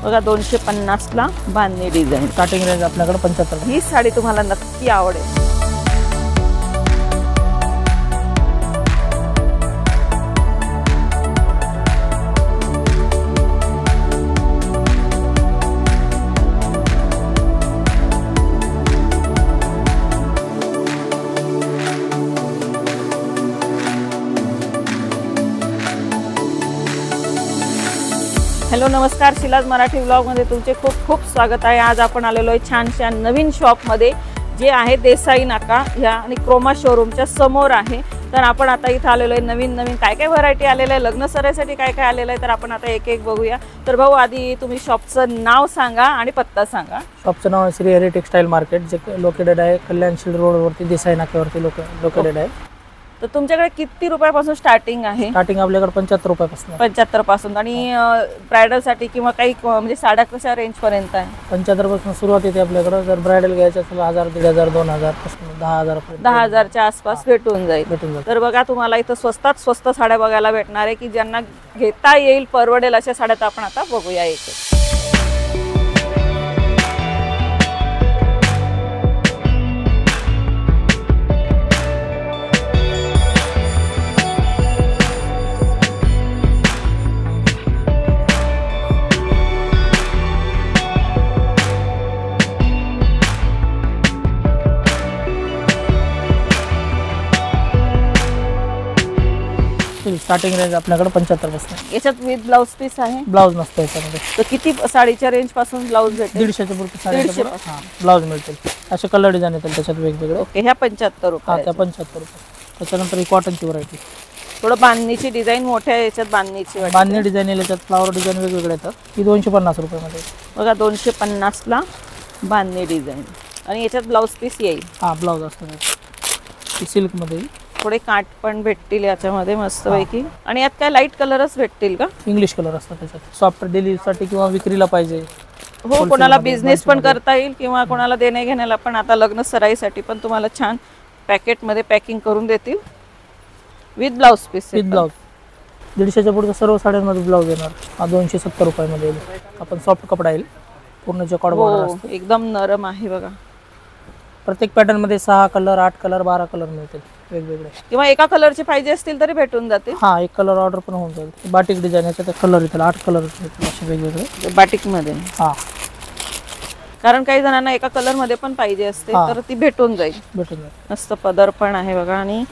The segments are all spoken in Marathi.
बघा 250 ला बांधणी डिझाईन. स्टार्टिंग रेंज आपल्याकडे 75. ही साडी तुम्हाला नक्की आवडेल. हॅलो नमस्कार, शिलाज मराठी व्लॉगमध्ये तुमचे खूप खूप स्वागत आहे. आज आपण आलेलो आहे छानशा नवीन शॉपमध्ये जे आहे देसाई नाका ह्या आणि क्रोमा शोरूमच्या समोर आहे. तर आपण आता इथं आलेलो आहे. नवीन काय काय व्हरायटी आलेलं आहे, लग्न सराईसाठी काय काय आलेलं आहे, तर आपण आता एक एक बघूया. तर भाऊ आधी तुम्ही शॉपचं नाव सांगा आणि पत्ता सांगा. शॉपचं नाव श्री हरी टेक्सटाईल मार्केट, जे लोकेटेड आहे कल्याणशील रोडवरती, देसाई नाक्यावरती लोकेटेड आहे. तर तुमच्याकडे किती रुपयापासून स्टार्टिंग आहे? स्टार्टिंग आपल्याकडे 75 रुपयापासून. 75 पासून. आणि ब्रायडल साठी किंवा काही म्हणजे साड्या कशा रेंज पर्यंत आहे? 75 पासून सुरुवात येते आपल्याकडे. जर ब्रायडल घ्यायचं असेल 1000, 1500, 2000 पासून 10,000 पर्यंत, 10,000च्या आसपास भेटून जाईल. तर बघा तुम्हाला इथं स्वस्तात स्वस्त साड्या बघायला भेटणार आहे की ज्यांना घेता येईल, परवडेल अशा साड्या तर आपण आता बघूया एक. स्टार्टिंग रेंज आपल्याकडे 75 पासून. याच्यात विथ ब्लाउज पीस आहे? ब्लाउज नसतं याच्यामध्ये. तर किती साडीच्या रेंज पासून ब्लाउज भेटेल? 150च्या पुरती साडी ब्लाउज मिळतील. असे कलर डिझाईन येतील त्याच्यात वेगवेगळे. ओके, ह्या 75 रुपये. त्या 75 रुपये. त्याच्यानंतर ही कॉटनची व्हरायटी. थोडं बांधणीची डिझाईन मोठ्या याच्यात बांधणीची बांधणी डिझाईन येईल, याच्यात फ्लावर डिझाईन वेगवेगळे येतात. ही 250 रुपयामध्ये. बघा 250 ला बांधणी डिझाईन आणि याच्यात ब्लाउज पीस येईल. हा ब्लाउज असतो. सिल्क मध्ये थोडे काट पण भेटतील याच्यामध्ये मस्त पैकी. आणि यात काय लाईट कलरच भेटतील का? इंग्लिश कलर असतात त्याच्यात. सॉफ्ट डेली साठी किंवा विक्रीला पाहिजे. हो, कोणाला बिझनेस पण करता येईल किंवा कोणाला देणे घेण्याला पण. आता लग्न सराईसाठी पण तुम्हाला छान पॅकेट मध्ये पॅकिंग करून देतील with blouse piece. With blouse 150च्या पुढे सर्व साड्यांमध्ये ब्लाउज येणार. हा 270 रुपयामध्ये येईल. आपण सॉफ्ट कपडा येईल, पूर्ण जॉकॉर्ड बॉर्डर असते, एकदम नरम आहे. बघा प्रत्येक पॅटर्न मध्ये 6 कलर, 8 कलर, 12 कलर मिळतील वेगवेगळे. किंवा एका कलरचे पाहिजे असतील तरी भेटून जातील. हा, एक कलर ऑर्डर पण होऊन जाईल. बाटिक डिझाईन याच्यात कलर येतील, 8 कलर येतील असे वेगवेगळे बाटिक मध्ये. हा, कारण काही जणांना एका कलर मध्ये पण पाहिजे असते तर ती भेटून जाईल. मस्त पदर पण आहे बघा आणि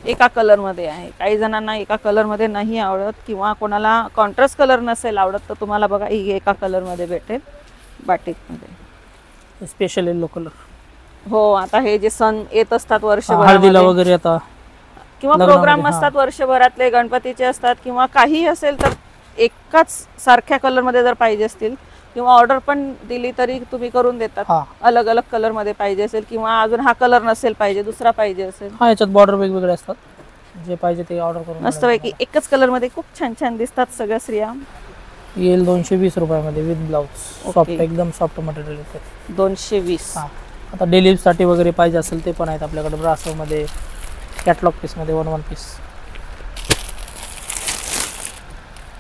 एका कलर मध्ये आहे. काही जणांना एका कलर मध्ये नाही आवडत किंवा कोणाला कॉन्ट्रास्ट कलर नसेल आवडत तर तुम्हाला बघा ही एका कलर मध्ये भेटेल बाटिक मध्ये. Special yellow colour. हो, आता हे जे सण येत असतात वर्षभर, हळदीला वगैरे आता किंवा प्रोग्राम असतात वर्षभरातले, गणपतीचे असतात किंवा काही असेल तर एकाच सारख्या कलर मध्ये जर पाहिजे असतील किंवा ऑर्डर पण दिली तरी तुम्ही करून देतात. अलग अलग कलर मध्ये पाहिजे असेल किंवा अजून हा कलर नसेल पाहिजे, दुसरा पाहिजे असेल. हा, याच्यात बॉर्डर वेगवेगळे असतात, जे पाहिजे ते ऑर्डर करून मस्त पैकी एकच कलर मध्ये खूप छान छान दिसतात सगळ्या स्त्रिया. येईल 220 रुपयामध्ये विथ ब्लाउज. सॉफ्ट, एकदम सॉफ्ट मटेरियल येते. 220. आता डेली साठी वगैरे पाहिजे असेल ते पण आहेत आपल्याकडे. ब्रासो मध्ये, कॅटलॉग पीस मध्ये 1 पीस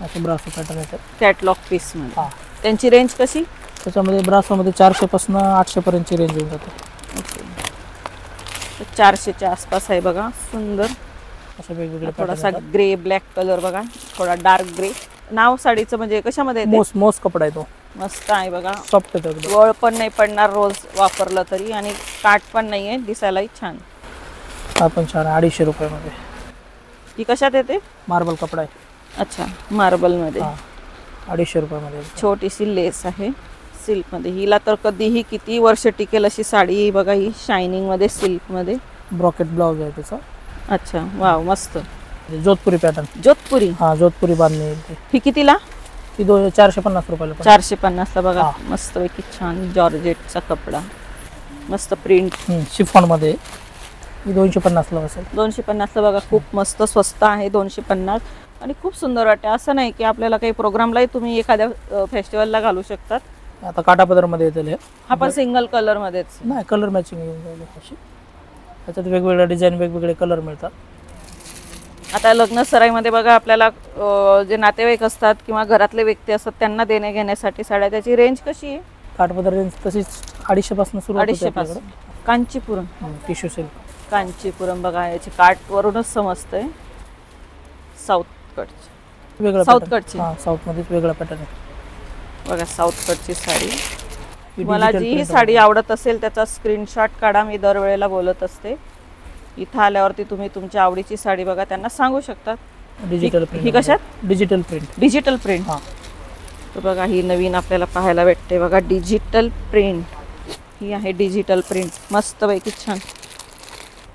असे ब्रासो पॅटर्न येतात कॅटलॉग पीस मध्ये. त्यांची रेंज कशी? त्याच्यामध्ये ब्रासो मध्ये 400 पासून 800 पर्यंतची रेंज येऊन जाते. ओके, 400च्या आसपास आहे बघा. सुंदर असे वेगवेगळे. थोडासा ग्रे ब्लॅक कलर बघा, थोडा डार्क ग्रे. नाव साडीचं म्हणजे कशामध्ये? मोस कपडा आहे तो. मस्त आहे बघा, सॉफ्ट आहे. वळ पण नाही पडणार रोज वापरलं तरी आणि काट पण नाहीये, दिसायलाही छान. हा पण छान, 250 रुपयामध्ये. ही कशात येते? मार्बल कपडा आहे. अच्छा, मार्बल मध्ये. 250 रुपयामध्ये. छोटीशी लेस आहे सिल्क मध्ये. हिला तर कधीही किती वर्ष टिकेल अशी साडी बघा. ही शायनिंग मध्ये सिल्क मध्ये. ब्रॉकेट ब्लाउज आहे त्याचा. अच्छा, वाव, मस्त. जोधपुरी पॅटर्न. जोधपुरी. हा, जोधपुरी बांधणी. ही कितीला? ती 450 रुपयाला. 450 ला बघा. मस्त पैकी छान जॉर्जेटचा कपडा, मस्त प्रिंट. शिफॉन मध्ये. ही 250 ला असेल. 250 ला बघा. खूप मस्त स्वस्त आहे 250. आणि खूप सुंदर वाटते. असं नाही की आपल्याला काही प्रोग्रामलाही तुम्ही एखाद्या फेस्टिवलला घालू शकतात. आता काटापदर मध्ये येतील. हा पण सिंगल कलर मध्येच नाही, कलर मॅचिंग येऊन जाईल. त्याच्यात वेगवेगळ्या डिझाईन, वेगवेगळे कलर मिळतात. आता लग्न सराईमध्ये बघा आपल्याला जे नातेवाईक असतात किंवा घरातले व्यक्ती असतात त्यांना देणे घेण्यासाठी साड्या, त्याची रेंज कशी आहे? काठपदर रेंज तशीच 250 पासून सुरू होते 250 पासून. Kanchipuram tissue silk. कांचीपुरम बघा, याची काठ वरूनच समजतंय. साऊथ कटची वेगळा साऊथ pattern. कटची हा साऊथ मध्येच वेगळा पॅटर्न आहे. बघा, साऊथ कटची साडी. ही मला digital जी ही print साडी आवडत असेल त्याचा स्क्रीनशॉट काढा. मी दरवेळेला बोलत असते, इथं आल्यावरती तुम्ही तुमच्या आवडीची साडी बघा त्यांना सांगू शकतात. डिजिटल ही प्रिंट. कशात? Digital print. Digital print. हा तर बघा, ही नवीन आपल्याला पाहायला भेटते बघा, डिजिटल प्रिंट. ही आहे डिजिटल प्रिंट, मस्त पैकी छान.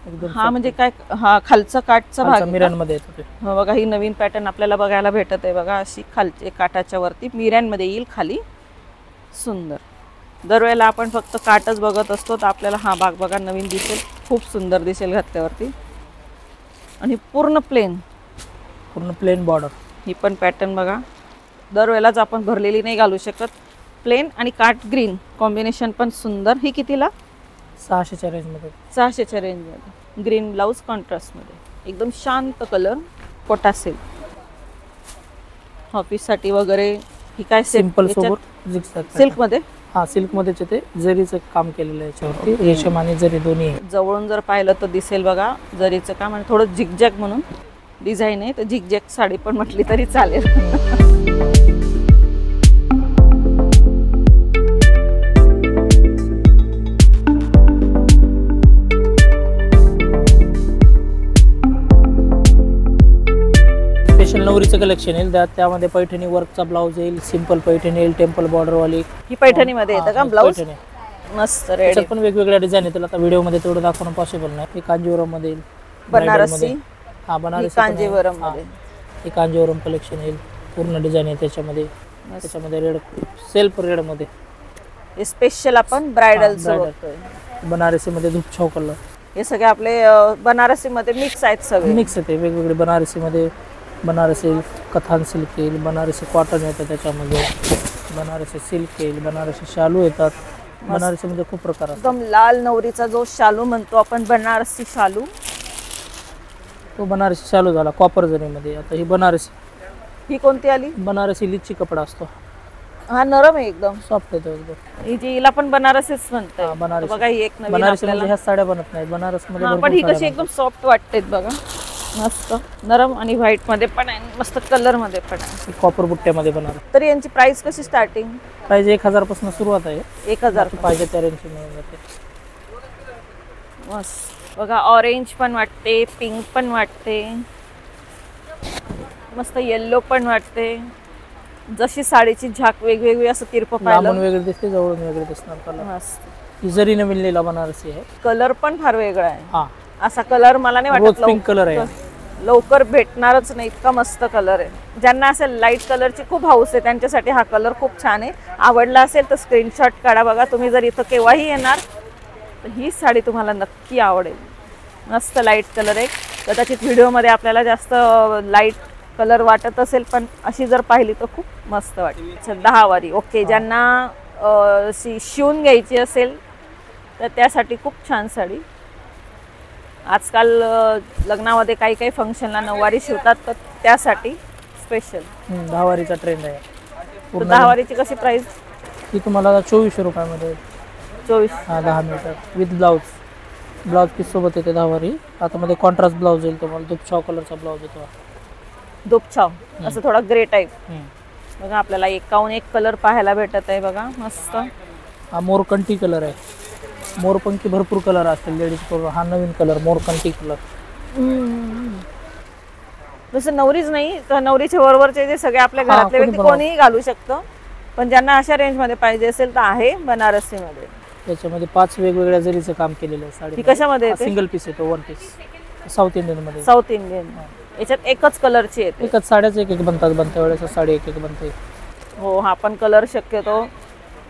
एकदम हा म्हणजे काय, हा खालचा काठचा भाग आहे का? मिऱ्यांमध्ये येतो ते. हो बघा, ही नवीन पॅटर्न आपल्याला बघायला भेटत आहे बघा, अशी खालचे काठाच्या वरती मिऱ्यांमध्ये येईल खाली. सुंदर. दरवेळेला आपण फक्त काठच बघत असतो, तर आपल्याला हा भाग बघा नवीन दिसेल, खूप सुंदर दिसेल घातल्यावरती. आणि पूर्ण प्लेन, पूर्ण प्लेन बॉर्डर. ही पण पॅटर्न बघा, दरवेळेलाच आपण भरलेली नाही घालू शकत. प्लेन आणि काठ ग्रीन कॉम्बिनेशन पण सुंदर. ही कितीला? 600च्या रेंजमध्ये. 600च्या रेंजमध्ये. ग्रीन ब्लाऊज कॉन्ट्रास्टमध्ये, एकदम शांत कलर, कोटा सिल्क. ऑफिससाठी वगैरे. ही काय सिंपल सोबत झिगझॅग सिल्कमध्ये? हा सिल्कमध्येच ते जरीचं काम केलेलं आहे याच्यावरती. रेशम आणि जरी दोन्ही आहे. जवळून जर पाहिलं तर दिसेल बघा जरीचं काम, आणि थोडं झिगझॅग म्हणून डिझाईन आहे, तर झिगझॅग साडी पण म्हटली तरी चालेल. स्पेशल नवरीचं कलेक्शन येईल, त्यामध्ये पैठणी वर्कचा ब्लाऊज येईल, सिंपल पैठणी येईल, टेम्पल बॉर्डरवाली. ही पैठणीमध्ये येतं का ब्लाऊज? मस्त रेडी. त्याच्यात पण वेगवेगळ्या डिझाईन येतील. आता व्हिडिओमध्ये तेवढं दाखवणं पॉसिबल नाही. हे कांजीवरम मध्ये येईल, बनारसी. हा बनारसी कांजीवरम मध्ये. हे कांजीवरम कलेक्शन येईल, पूर्ण डिझाईन आहे त्याच्यामध्ये. त्याच्यामध्ये रेड, सेल्फ रेड मध्ये. हे स्पेशल आपण ब्रायडलचं बघतोय. बनारसी मध्ये धूपछाव कलर. हे सगळे आपले बनारसी मध्ये मिक्स आहेत सगळे. मिक्स येते वेगवेगळे. बनारसी मध्ये बनारसी कथान सिल्क येईल, बनारसी कॉटन येतं त्याच्यामध्ये, बनारसी सिल्क येईल, बनारसी शालू येतात. बनारसी मध्ये खूप प्रकार असतात. एकदम लाल नवरीचा जो शालू म्हणतो आपण, बनारसी शालू, तो बनारसी शालू झाला कॉपर जरीमध्ये. आता ही बनारसी. ही कोणती आली? बनारसी लिच्ची कपडा असतो. हा नरम आहे एकदम, सॉफ्ट येतो एकदम. ही जी हिला पण बनारसीच म्हणते. हा, बनारसी. बघा, ही एक नवीन बनारसी आपल्याला. मध्ये ह्या साड्या बनत नाहीत बनारस मध्ये. हा, पण ही कशी एकदम सॉफ्ट वाटते बघा, मस्त नरम. आणि व्हाईट मध्ये पण आहे, मस्त कलर मध्ये पण आहे. कॉपर बुट्ट्यामध्ये बनारस. तरी यांची प्राइस कशी स्टार्टिंग? प्राइस 1000 पासून सुरुवात आहे. 1000 पाहिजे त्या रेंज मिळून जाते. मस्त बघा, ऑरेंज पण वाटते, पिंक पण वाटते, मस्त येल्लो पण वाटते. जशी साडीची झाक वेगवेगळी असं तिरपं लांबून पाहिलं, वेगळे दिसते, जवळून वेगळे दिसणार कलर. मस्त. ही जरीने विणलेला बनारसी आहे. कलर पण फार वेगळा आहे. हा, असा कलर मला नाही रोज वाटत पिंक कलर आहे. लवकर भेटणारच नाही, इतका मस्त कलर आहे. ज्यांना असेल लाईट कलरची खूप हाऊस आहे त्यांच्यासाठी हा कलर खूप छान आहे. आवडला असेल तर स्क्रीनशॉट काढा बघा. तुम्ही जर इथं केव्हाही येणार तर ही साडी तुम्हाला नक्की आवडेल. मस्त लाईट कलर आहे. कदाचित व्हिडिओमध्ये आपल्याला जास्त लाईट कलर वाटत असेल, पण अशी जर पाहिली तर खूप मस्त वाटेल. 10 वारी. ओके, ज्यांना शिवून घ्यायची असेल तर त्यासाठी खूप छान साडी. आजकाल लग्नामध्ये काही काही फंक्शनला 9 वारी शिवतात, तर त्यासाठी स्पेशल 10 वारीचा ट्रेंड आहे. 10 वारीची कशी प्राइस? ती तुम्हाला 2400 रुपयामध्ये. 24. हा, 10 metre with blouse. Blouse piece सोबत येते 10 वारी. आता मध्ये कॉन्ट्रास्ट ब्लाऊज येईल तुम्हाला, दुपछाव कलरचा ब्लाऊज येतो. दुपछाव असं थोडा ग्रे टाईप. बघा, आपल्याला एकाहून एक कलर पाहायला भेटत आहे बघा, मस्त. हा मोरकंठी कलर आहे. मोरपंखी भरपूर कलर असतील लेडीज कलर. हा नवीन कलर मोरकंठी कलर. जसं नवरीच नाही तर नवरीच्या बरोबरचे जे सगळे आपल्या घरातले व्यक्ती कोणीही घालू शकतं, पण ज्यांना अशा रेंजमध्ये पाहिजे असेल तर आहे बनारसीमध्ये. त्याच्यामध्ये 5 वेगवेगळ्या जरीचं काम केलेलं आहे साडी. ही कशामध्ये येते? सिंगल पीस येतो, वन पीस. साऊथ इंडियन मध्ये. South Indian. याच्यात एकच कलरची येते. एकच साड्याच एक बनतात. बनत्या वेळेस साडी एक बनते. हो, हा पण कलर शक्यतो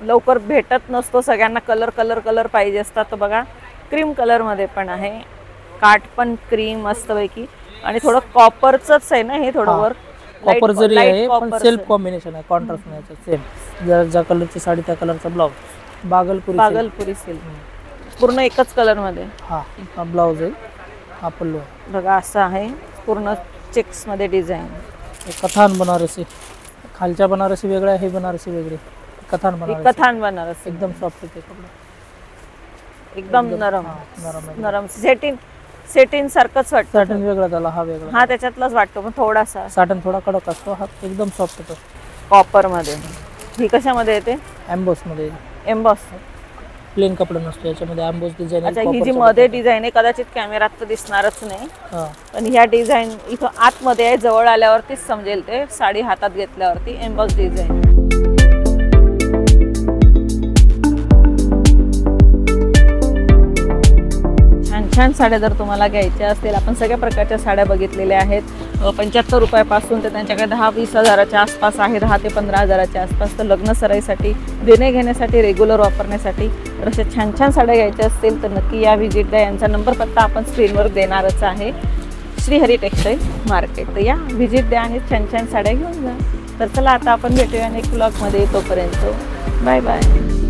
लवकर भेटत नसतो. सगळ्यांना कलर कलर कलर पाहिजे असतात. तर बघा, क्रीम कलरमध्ये पण आहे. काठ पण क्रीम मस्तपैकी. आणि थोडं कॉपरचंच आहे ना हे, थोडं वर्क. कॉपर जरी आहे, पण सेल्फ कॉम्बिनेशन आहे, कॉन्ट्रास्ट नाही सेम. ज्या कलरची साडी त्या कलरचा ब्लाऊज. बागलपुरी सिल्क पूर्ण एकच कलर मध्ये. हा ब्लाऊज आहे. हा पल्लू आहे बघा, असं आहे पूर्ण चेक्स मध्ये डिझाईन. कथान बनारसी, खालच्या बनारसी वेगळ्या, हे बनारसी वेगळे. कथान बनारसी, कथान बनारसी एकदम सॉफ्ट आहे कपडा, एकदम नरम नरम आहे. नरम सेटिन सारखंच वाटतं. साटन वेगळा झाला, हा वेगळा. हा त्याच्यातलाच वाटतो पण थोडासा साटन थोडा कडक असतो, हा एकदम सॉफ्ट येतो. कॉपर मध्ये. ही कशामध्ये येते? एम्बॉस मध्ये. एम्बॉस. प्लेन कपडा नसतो याच्यामध्ये, एम्बॉस डिझाईन. अच्छा, ही जी मध्ये डिझाईन आहे कदाचित कॅमेरात तर दिसणारच नाही, हा. पण ह्या डिझाईन इथं आतमध्ये आहे, जवळ आल्यावरतीच समजेल ते. साडी हातात घेतल्यावरती एम्बॉस डिझाईन. छान साड्या जर तुम्हाला घ्यायच्या असतील, आपण सगळ्या प्रकारच्या साड्या बघितलेल्या आहेत. 75 रुपयापासून ते त्यांच्याकडे 10-20 हजाराच्या आसपास आहे, 10 ते 15 हजाराच्या आसपास. तर लग्न सराईसाठी, देणे घेण्यासाठी, रेग्युलर वापरण्यासाठी तर अशा छान साड्या घ्यायच्या असतील तर नक्की या व्हिजिट द्या. यांचा नंबर पत्ता आपण स्क्रीनवर देणारच आहे, श्रीहरी टेक्सटाईल मार्केट. तर या व्हिजिट द्या आणि छान साड्या घेऊन जा. तर चला आता आपण भेटूया नेक्स्ट ब्लॉगमध्ये. तोपर्यंत बाय बाय.